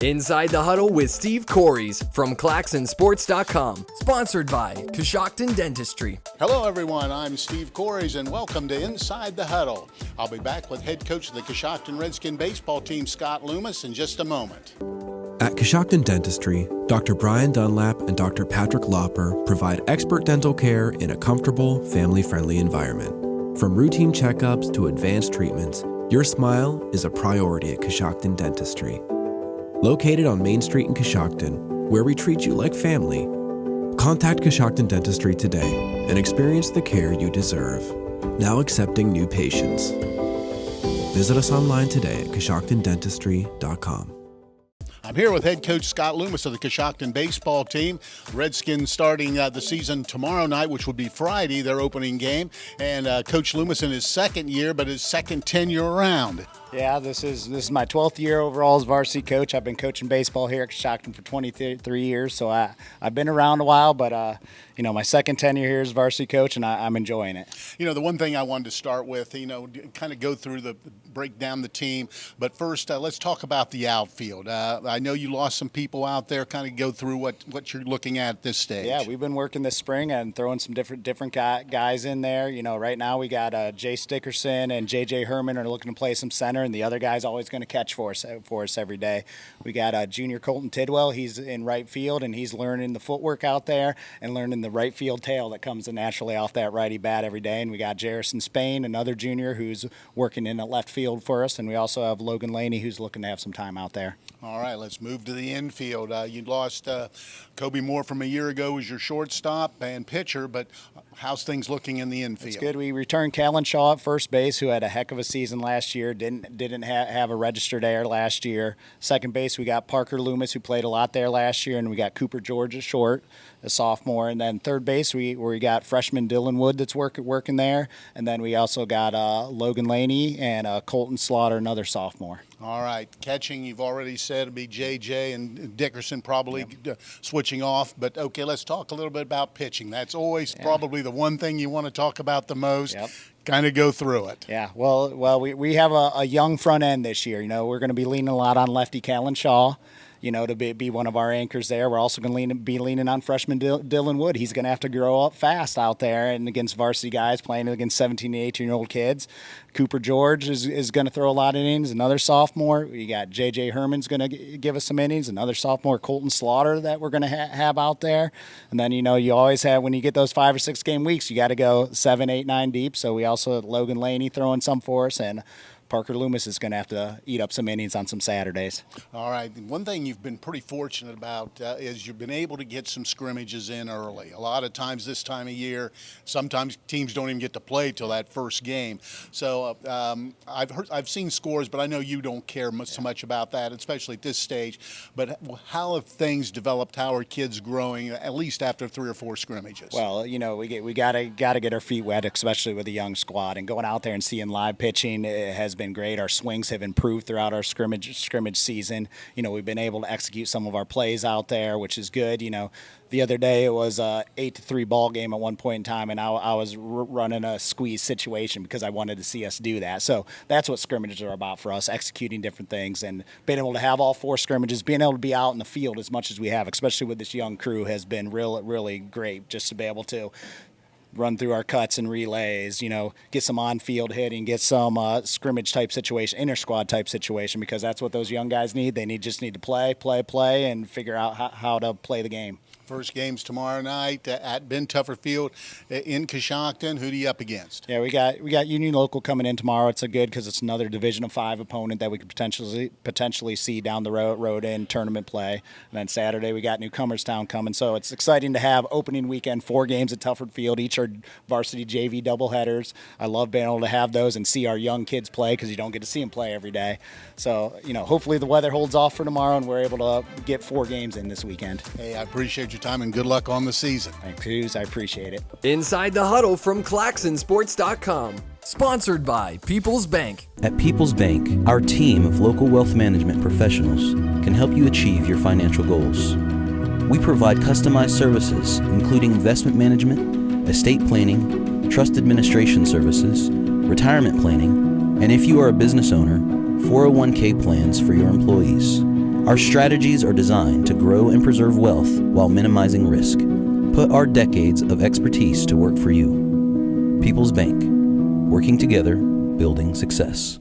Inside the Huddle with Steve Corries from ClaxonSports.com. Sponsored by Coshocton Dentistry. Hello, everyone. I'm Steve Corries, and welcome to Inside the Huddle. I'll be back with head coach of the Coshocton Redskin baseball team, Scott Loomis, in just a moment. At Coshocton Dentistry, Dr. Brian Dunlap and Dr. Patrick Lauper provide expert dental care in a comfortable, family-friendly environment. From routine checkups to advanced treatments, your smile is a priority at Coshocton Dentistry. Located on Main Street in Coshocton, where we treat you like family. Contact Coshocton Dentistry today and experience the care you deserve. Now accepting new patients. Visit us online today at CoshoctonDentistry.com. I'm here with head coach Scott Loomis of the Coshocton baseball team. Redskins starting the season tomorrow night, which would be Friday, their opening game. And Coach Loomis in his second year, but his second tenure around. Yeah, this is my 12th year overall as varsity coach. I've been coaching baseball here at Coshocton for 23 years, so I've been around a while, but my second tenure here as varsity coach, and I'm enjoying it. The one thing I wanted to start with, kind of go through break down the team, but first let's talk about the outfield. I know you lost some people out there. Kind of go through what you're looking at this stage. Yeah, we've been working this spring and throwing some different guys in there. Right now we got Jay Stickerson and J.J. Herman are looking to play some center, and the other guy's always going to catch for us every day. We got junior Colton Tidwell. He's in right field, and he's learning the footwork out there and learning the right field tail that comes naturally off that righty bat every day. And we got Jarrison Spain, another junior, who's working in the left field for us. And we also have Logan Laney, who's looking to have some time out there. All right, let's move to the infield. You lost Kobe Moore from a year ago as your shortstop and pitcher, but how's things looking in the infield? It's good. We returned Callan Shaw at first base, who had a heck of a season last year. Didn't have a registered error last year. Second base, we got Parker Loomis, who played a lot there last year, and we got Cooper George at short, a sophomore. And then third base, we got freshman Dylan Wood that's working there. And then we also got Logan Laney and Colton Slaughter, another sophomore. All right, catching, you've already said it'd be J.J. and Dickerson probably switching off. But, okay, let's talk a little bit about pitching. That's always probably the one thing you want to talk about the most. Yep. Kind of go through it. Yeah, well, we have a young front end this year. We're going to be leaning a lot on lefty Callan Shaw, to be one of our anchors there. We're also going to be leaning on freshman Dylan Wood. He's going to have to grow up fast out there and against varsity guys playing against 17 to 18-year-old kids. Cooper George is going to throw a lot of innings, another sophomore. We got J.J. Herman's going to give us some innings, another sophomore Colton Slaughter that we're going to have out there. And then, you always have, when you get those 5 or 6 game weeks, you got to go 7, 8, 9 deep. So we also have Logan Laney throwing some for us, and Parker Loomis is going to have to eat up some innings on some Saturdays. All right. One thing you've been pretty fortunate about is you've been able to get some scrimmages in early. A lot of times this time of year, sometimes teams don't even get to play till that first game. So I've seen scores, but I know you don't care so much about that, especially at this stage. But how have things developed? How are kids growing, at least after 3 or 4 scrimmages? Well, we gotta get our feet wet, especially with a young squad, and going out there and seeing live pitching has been great. Our swings have improved throughout our scrimmage season. We've been able to execute some of our plays out there, which is good. The other day it was a 8-3 ball game at one point in time, and I was running a squeeze situation because I wanted to see us do that. So that's what scrimmages are about for us, executing different things, and being able to have all 4 scrimmages, being able to be out in the field as much as we have, especially with this young crew, has been really great just to be able to run through our cuts and relays, get some on-field hitting, get some scrimmage type situation, inter-squad type situation, because that's what those young guys need. They just need to play, and figure out how to play the game. First game's tomorrow night at Ben Tuffer Field in Coshocton. Who do you up against? Yeah, we got Union Local coming in tomorrow. It's good because it's another Division of 5 opponent that we could potentially see down the road in tournament play. And then Saturday we got Newcomerstown coming. So it's exciting to have opening weekend 4 games at Tufford Field. Each are varsity JV doubleheaders. I love being able to have those and see our young kids play because you don't get to see them play every day. So hopefully the weather holds off for tomorrow and we're able to get 4 games in this weekend. Hey, I appreciate your time and good luck on the season. Thank you. I appreciate it. Inside the Huddle from ClaxonSports.com. Sponsored by People's Bank. At People's Bank, our team of local wealth management professionals can help you achieve your financial goals. We provide customized services, including investment management, estate planning, trust administration services, retirement planning, and if you are a business owner, 401k plans for your employees. Our strategies are designed to grow and preserve wealth while minimizing risk. Put our decades of expertise to work for you. People's Bank. Working together, building success.